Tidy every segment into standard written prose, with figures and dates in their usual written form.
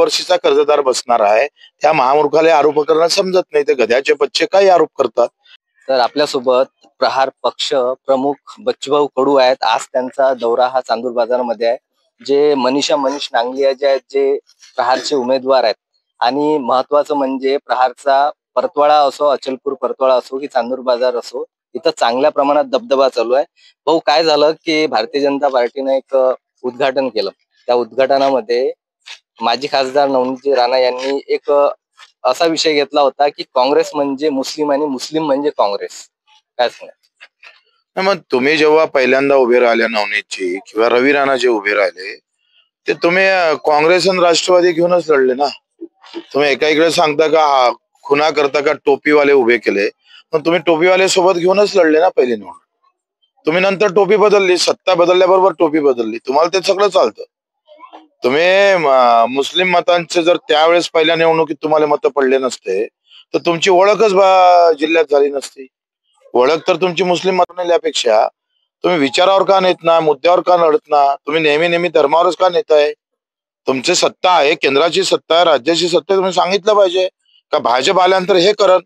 वर्षीचा कर्जदार बसणार आहे, त्या महामूर्खाला आरोप करणं समजत नाही. ते गध्याचे बच्चे काय आरोप करतात. तर आपल्यासोबत प्रहार पक्ष प्रमुख बच्चूभाऊ कडू आहेत. आज त्यांचा दौरा हा चांदूर बाजारमध्ये आहे. जे मनीष नांगलिया जे आहेत, जे प्रहारचे उमेदवार आहेत, आणि महत्वाचं म्हणजे प्रहारचा परतवाडा असो, अचलपूर परतवाडा असो की चांदूर बाजार असो, इथं चांगल्या प्रमाणात दबदबा चालू आहे. भाऊ, काय झालं की भारतीय जनता पार्टीने एक उद्घाटन केलं. त्या उद्घाटनामध्ये माजी खासदार नवनीतजी राणा यांनी एक असा विषय घेतला होता की काँग्रेस म्हणजे मुस्लिम आणि मुस्लिम म्हणजे काँग्रेस. काय सांगा? मग तुम्ही जेव्हा पहिल्यांदा उभे राहिले नवनीतजी किंवा रवी राणा जे उभे राहिले, ते तुम्ही काँग्रेस आणि राष्ट्रवादी घेऊनच लढले ना. तुम्ही एका इकडे सांगता का खुना करता का टोपीवाले उभे केले, पण तुम्ही टोपीवाले सोबत घेऊनच लढले ना पहिली निवडणूक. तुम्ही नंतर टोपी बदलली, सत्ता बदलल्याबरोबर टोपी बदलली. तुम्हाला ते सगळं चालतं. तुम्ही मुस्लिम मतांचे जर त्यावेळेस पहिल्या निवडणुकीत तुम्हाला मतं पडले नसते, तर तुमची ओळखच जिल्ह्यात झाली नसती. ओळख तर तुमची मुस्लिम मत नेल्यापेक्षा तुम्ही विचारावर का नेत ना, मुद्द्यावर का लढत ना, तुम्ही नेहमी नेहमी धर्मावरच का नेताय. तुमची सत्ता आहे, केंद्राची सत्ता आहे, राज्याची सत्ता आहे. तुम्ही सांगितलं पाहिजे का भाजप आल्यानंतर हे करत,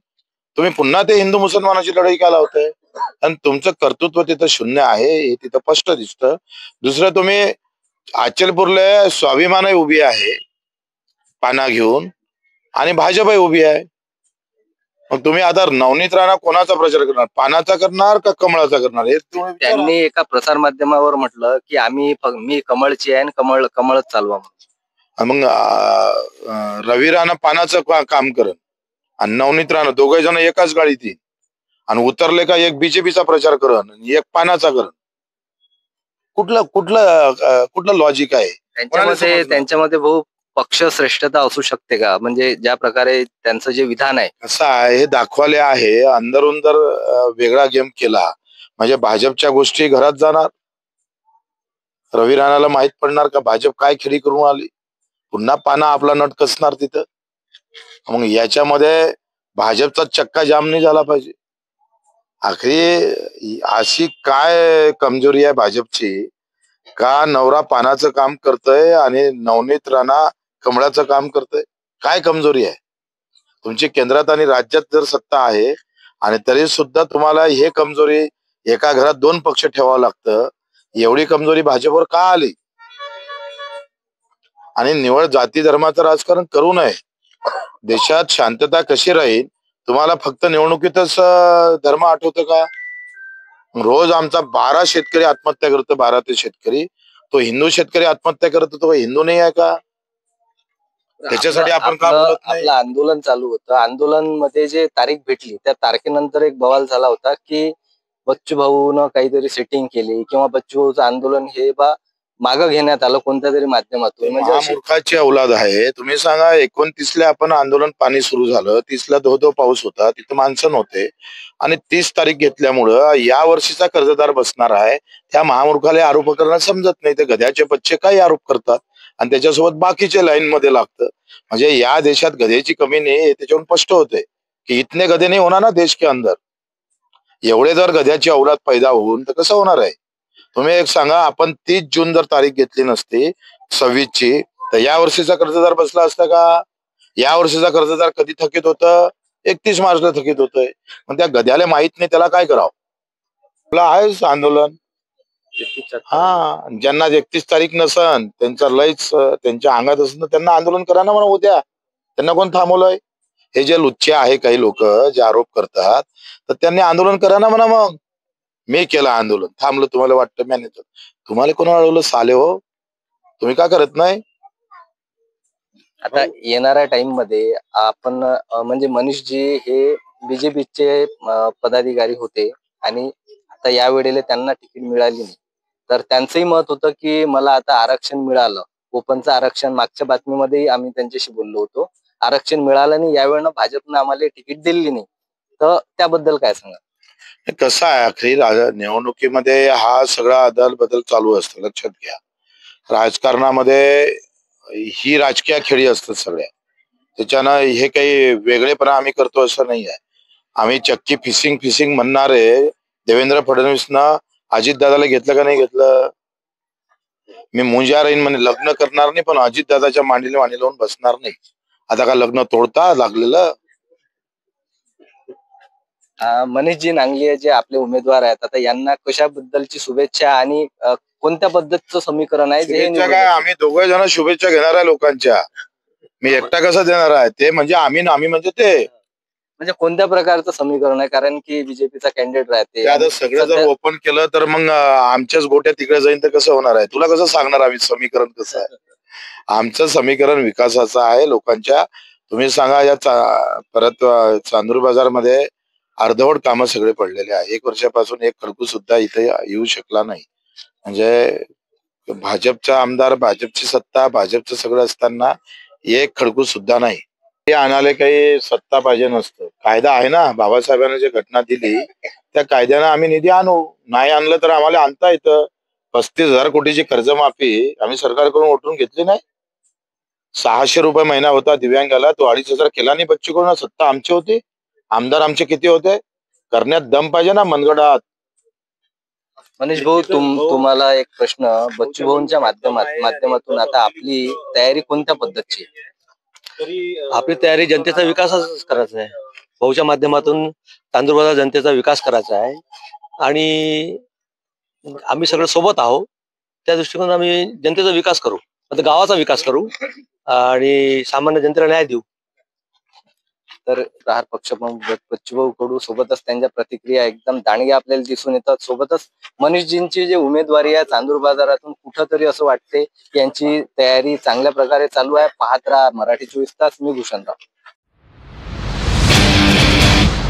तुम्ही पुन्हा ते हिंदू मुसलमानाची लढाई का लावताय. आणि तुमचं कर्तृत्व तिथं शून्य आहे हे तिथं स्पष्ट दिसतं. दुसरं, तुम्ही अचलपूरला स्वाभिमान उभी आहे पाना घेऊन, आणि भाजपही उभी आहे. मग तुम्ही आता नवनीत राणा कोणाचा प्रचार करणार, पानाचा करणार का कमळाचा करणार, हे तुम्ही त्यांनी एका प्रसार माध्यमावर म्हटलं की मी कमळची आहे आणि कमळच चालवा. मग रवी राणा पानाचं काम करन आणि नवनीत राणा दोघे जण एकाच गाडीत येईल आणि उतरले का एक बीजेपीचा प्रचार करन आणि एक पानाचा करन. कुठलं कुठलं कुठलं लॉजिक आहे त्यांच्यामध्ये भाऊ पक्ष श्रेष्ठता असू शकते का? म्हणजे ज्या प्रकारे त्यांचं जे विधान आहे असं आहे, हे दाखवले आहे. अंदरून जर वेगळा गेम केला म्हणजे भाजपच्या गोष्टी घरात जाणार. रवी राणाला माहित पडणार का भाजप काय खेळी करून आली. पुन्हा पाना आपला नट कसणार तिथं. मग याच्यामध्ये भाजपचा चक्का जाम नाही झाला पाहिजे. आखरी अशी काय कमजोरी आहे भाजपची का नवरा पानाचं काम करतोय आणि नवनीत राणा कमळाचं काम करतोय. काय कमजोरी आहे तुमची? केंद्रात आणि राज्यात जर सत्ता आहे आणि तरी सुद्धा तुम्हाला हे कमजोरी, एका घरात दोन पक्ष ठेवावं लागतं. एवढी कमजोरी भाजपवर का आली? आणि निवड जाती धर्माचं राजकारण करू नये. देशात शांतता कशी राहील? तुम्हाला फक्त निवडणुकीतच धर्म आठवतं का? रोज आमचा 12 शेतकरी आत्महत्या करतो, 12 ते शेतकरी. तो हिंदू शेतकरी आत्महत्या करतो, तो हिंदू नाही आहे का? त्याच्यासाठी आपण का बोलत नाही? आपलं आंदोलन चालू होतं. आंदोलन मध्ये जे तारीख भेटली त्या तारखेनंतर एक बवाल झाला होता की बच्चू भाऊनं काहीतरी सेटिंग केली किंवा बच्चू भाऊचं आंदोलन हे मागं घेण्यात आलं कोणत्या तरी माध्यमातून. म्हणजे मूर्खाची औलाद आहे. तुम्ही सांगा, 29ला आपण आंदोलन पाणी सुरू झालं, 30ला धो पाऊस होता, तिथं माणसं नव्हते आणि 30 तारीख घेतल्यामुळं या वर्षीचा कर्जदार बसणार आहे. त्या महामूर्खाला आरोप करणं समजत नाही. ते गध्याचे बच्चे काय आरोप करतात आणि त्याच्यासोबत बाकीचे लाईन मध्ये लागतं. म्हणजे या देशात गधेची कमी नाही, त्याच्यावरून स्पष्ट होते की इतने गधे नाही होणार ना देश के अंदर. एवढे जर गध्याची औलाद पैदा होऊन तर कसं होणार आहे? तुम्ही एक सांगा, आपण 30 जून जर तारीख घेतली नसती 26ची, तर या वर्षीचा कर्जदार बसला असता का? या वर्षीचा कर्जदार कधी थकीत होतं? 31 मार्चला थकीत होतंय. मग त्या गध्याला माहित नाही त्याला काय करावं? आपलं आहेच आंदोलन. ज्यांना 31 तारीख नसन, त्यांचा लयच त्यांच्या अंगात असेल तर त्यांना आंदोलन करा ना म्हणा उद्या. त्यांना कोण थांबवलंय? हे जे लुच्चे आहे काही लोक जे आरोप करतात, तर त्यांनी आंदोलन करा ना म्हणा. मग मी केलं आंदोलन, थांबलं, तुम्हाला वाटतं मॅनेजर, तुम्हाला कोण अडवलं साले हो? तुम्ही का करत नाही? आता येणाऱ्या टाइम मध्ये आपण म्हणजे मनीषजी हे बीजेपीचे पदाधिकारी होते आणि आता या वेळेला त्यांना तिकीट मिळाली नाही, तर त्यांचंही मत होतं की मला आता आरक्षण मिळालं. ओपनचं आरक्षण मागच्या बातमीमध्ये आम्ही त्यांच्याशी बोललो होतो. आरक्षण मिळालं नाही, यावेळेला भाजपनं आम्हाला तिकीट दिली नाही. तर त्याबद्दल काय सांगा? कसं आहे, अखेरी निवडणुकीमध्ये हा सगळा अदल बदल चालू असतो. लक्षात घ्या, राजकारणामध्ये ही राजकीय खेळी असतात सगळ्या. त्याच्यानं हे काही वेगळेपणा आम्ही करतो असं नाही आहे. आम्ही चक्की फिशिंग म्हणणारे देवेंद्र फडणवीसनं अजितदादाला घेतलं का नाही घेतलं? मी मुंजा राहीन म्हणे, लग्न करणार नाही पण अजित दादाच्या मांडीला मांडी लावून बसणार नाही. आता का लग्न तोडता लागलेलं? मनीषजी नांगलिया जे आपले उमेदवार आहेत, आता यांना कशाबद्दलची शुभेच्छा आणि कोणत्या पद्धतीचं समीकरण आहे जे हे शुभेच्छा निवडून काय, येतील? आम्ही दोघे जण शुभेच्छा घेणार आहे लोकांच्या. मी एकटा कसं देणार आहे? ते म्हणजे आम्ही ना आम्ही म्हणजे ते. म्हणजे कोणत्या प्रकारचं समीकरण आहे? कारण की बीजेपीचा कॅन्डिडेट राहते ते आता सगळं जर सध्या- ओपन केलं तर मग आमच्याच गोट्या तिकडे जाईन तर कसं होणार आहे? तुला कसं सांगणार आम्ही समीकरण कसं आहे? आमचं समीकरण विकासाचं आहे लोकांच्या. तुम्ही सांगा या परत चांदूर बाजार मध्ये अर्धवट कामं सगळे पडलेले आहे. 1 वर्षापासून एक खडकू सुद्धा इथे येऊ शकला नाही. म्हणजे भाजपचा आमदार, भाजपची सत्ता, भाजपचं सगळं असताना एक खडकू सुद्धा नाही. ते आणाले काही सत्ता पाहिजे नसतं. कायदा आहे ना, बाबासाहेबांनी जी घटना दिली त्या कायद्यानं आम्ही निधी आणू. नाही आणलं तर आम्हाला आणता येतं. 35,000 कोटीची कर्जमाफी आम्ही सरकारकडून उठून घेतली नाही. 600 रुपये महिना होता दिव्यांगाला, तो 2,500 केला नाही बच्चू कडून. सत्ता आमची होती, आमदार आमचे किती होते? करण्यात दम पाहिजे ना मनगडात. मनीष भाऊ, तुम्हाला एक प्रश्न, बच्चू भाऊंच्या माध्यमातून आता आपली तयारी कोणत्या पद्धतीची आहे? आपली तयारी जनतेचा विकासच करायचा आहे. भाऊच्या माध्यमातून तांदूळबाजार जनतेचा विकास करायचा आहे आणि आम्ही सगळे सोबत आहोत. त्या दृष्टिकोनातून आम्ही जनतेचा विकास करू, आता गावाचा विकास करू आणि सामान्य जनतेला न्याय देऊ. तर प्रहार पक्ष बच्चूभाऊ कडू सोबतच त्यांच्या प्रतिक्रिया एकदम दांडग्या आपल्याला दिसून येतात. सोबतच मनीषजींची जी उमेदवारी आहे चांदूर बाजारातून, कुठंतरी असं वाटते की यांची तयारी चांगल्या प्रकारे चालू आहे. पाहत राहा मराठी 24 तास. मी भूषणराव.